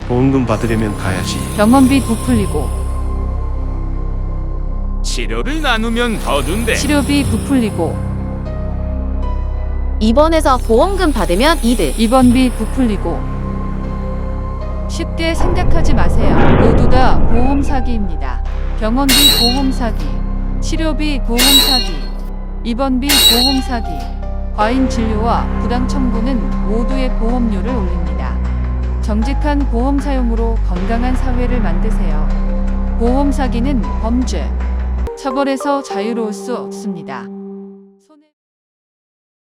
보험금 받으려면 가야지. 병원비 부풀리고 치료를 나누면 더 준대. 치료비 부풀리고 입원해서 보험금 받으면 이득. 입원비 부풀리고. 쉽게 생각하지 마세요. 모두 다 보험 사기입니다. 병원비 보험 사기, 치료비 보험 사기, 입원비 보험 사기, 과잉 진료와 부당 청구는 모두의 보험료를 올립니다. 정직한 보험 사용으로 건강한 사회를 만드세요. 보험 사기는 범죄, 처벌에서 자유로울 수 없습니다.